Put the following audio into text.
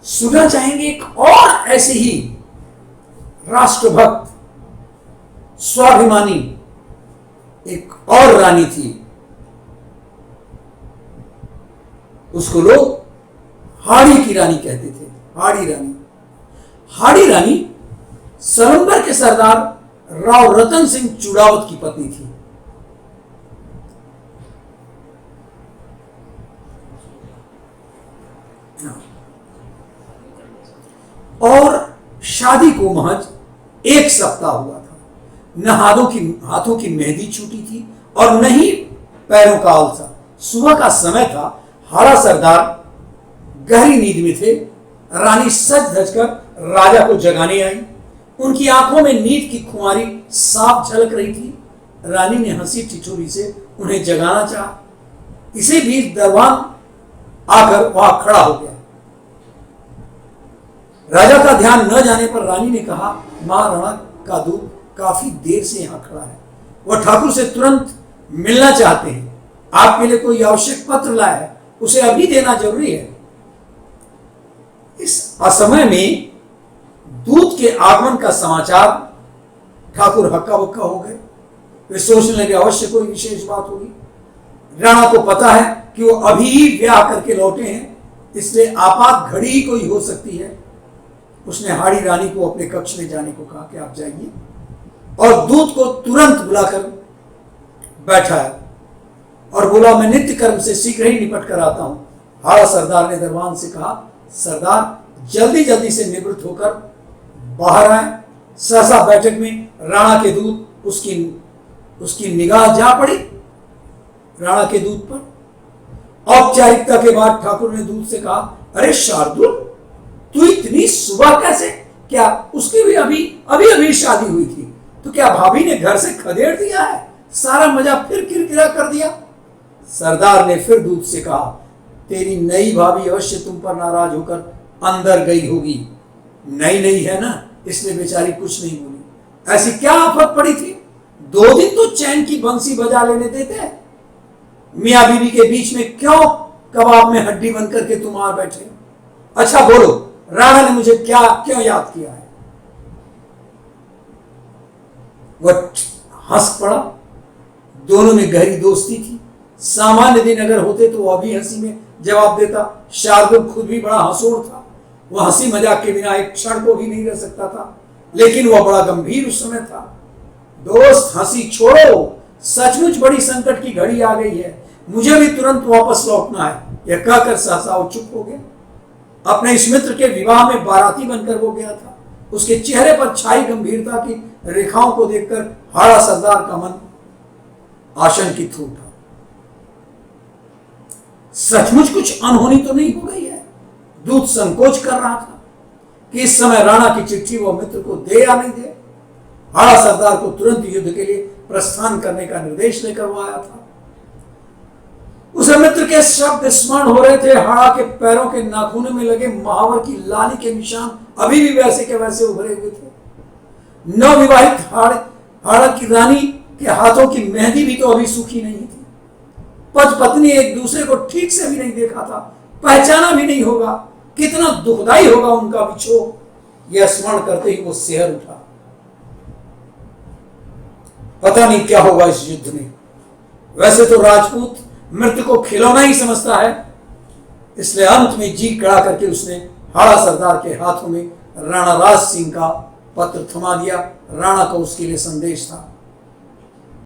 सुनना चाहेंगे एक और ऐसे ही राष्ट्रभक्त, स्वाभिमानी एक और रानी थी। उसको लोग हाड़ी की रानी कहते थे। हाड़ी रानी, हाड़ी रानी सलंबर के सरदार राव रतन सिंह चुड़ावत की पत्नी थी। और शादी को महज 1 सप्ताह हुआ था। न हाथों की मेहंदी छूटी थी और न ही पैरों का आलसा। सुबह का समय था। हाड़ा सरदार गहरी नींद में थे। रानी सज धज कर राजा को जगाने आई। उनकी आंखों में नींद की खुमारी साफ झलक रही थी। रानी ने हंसी ठिठोरी से उन्हें जगाना चाहा। इसी बीच दरबान आकर वहां खड़ा हो गया। राजा का ध्यान न जाने पर रानी ने कहा, महाराणा का दूत काफी देर से यहां खड़ा है। वह ठाकुर से तुरंत मिलना चाहते हैं। आपके लिए कोई आवश्यक पत्र लाया है, उसे अभी देना जरूरी है। इस असमय में दूत के आगमन का समाचार ठाकुर हक्का बक्का हो गए। वे सोचने लगे अवश्य कोई विशेष बात होगी। राणा को पता है कि वो अभी ही ब्याह करके लौटे हैं, इसलिए आपात घड़ी ही कोई हो सकती है। उसने हाड़ी रानी को अपने कक्ष में जाने को कहा कि आप जाइए, और दूत को तुरंत बुलाकर बैठाया और बोला, मैं नित्य कर्म से शीघ्र ही निपट कर आता हूं। हाड़ा सरदार ने दरबान से कहा, सरदार जल्दी जल्दी से निवृत्त होकर बाहर आए। सहसा बैठक में राणा के दूत उसकी निगाह जा पड़ी राणा के दूत पर। औपचारिकता के बाद ठाकुर ने दूत से कहा, अरे शार्दुल, तू इतनी सुबह कैसे? क्या उसकी भी अभी शादी हुई थी? तो क्या भाभी ने घर से खदेड़ दिया है? सारा मजा फिर किरकिरा कर दिया? सरदार ने फिर दूत से कहा, तेरी नई भाभी अवश्य तुम पर नाराज होकर अंदर गई होगी। नई है ना, इसलिए बेचारी कुछ नहीं बोली। ऐसी क्या आफत पड़ी थी? 2 दिन तो चैन की बंसी बजा लेने देते। मियां बीवी के बीच में क्यों कबाब में हड्डी बन करके तुम आ बैठे? अच्छा बोलो, राणा ने मुझे क्यों याद किया है? वह हंस पड़ा। दोनों में गहरी दोस्ती थी। सामान्य दिन अगर होते तो वह भी हंसी में जवाब देता। शार्दुल खुद भी बड़ा हंसोड़ था। वह हंसी मजाक के बिना एक क्षण को भी नहीं रह सकता था, लेकिन वह बड़ा गंभीर उस समय था। दोस्त, हंसी छोड़ो, सचमुच बड़ी संकट की घड़ी आ गई है। मुझे भी तुरंत वापस लौटना है। यह कहकर सहसा वो चुप हो गया। अपने इस मित्र के विवाह में बाराती बनकर वो गया था। उसके चेहरे पर छाई गंभीरता की रेखाओं को देखकर हाड़ा सरदार का मन आशंकित हो उठा। सचमुच कुछ अनहोनी तो नहीं हो गई है? दूत संकोच कर रहा था कि इस समय राणा की चिट्ठी वो मित्र को दे या नहीं दे। हाड़ा सरदार को तुरंत युद्ध के लिए प्रस्थान करने का निर्देश लेकर वो आया था। उसे मित्र के शब्द स्मरण हो रहे थे। हाड़ा के पैरों के नाखूनों में लगे महावर की लाली के निशान अभी भी वैसे के वैसे उभरे हुए थे। नवविवाहित हाड़ा की रानी के हाथों की मेहंदी भी तो अभी सूखी नहीं थी। पति पत्नी एक दूसरे को ठीक से भी नहीं देखा था, पहचाना भी नहीं होगा। कितना दुखदाई होगा उनका विछोह। यह स्मरण करते ही वो सिहर उठा। पता नहीं क्या होगा इस युद्ध में। वैसे तो राजपूत मृत्यु को खिलौना ही समझता है, इसलिए अंत में जी कड़ा करके उसने हाड़ा सरदार के हाथों में राणा राज सिंह का पत्र थमा दिया। राणा का उसके लिए संदेश था,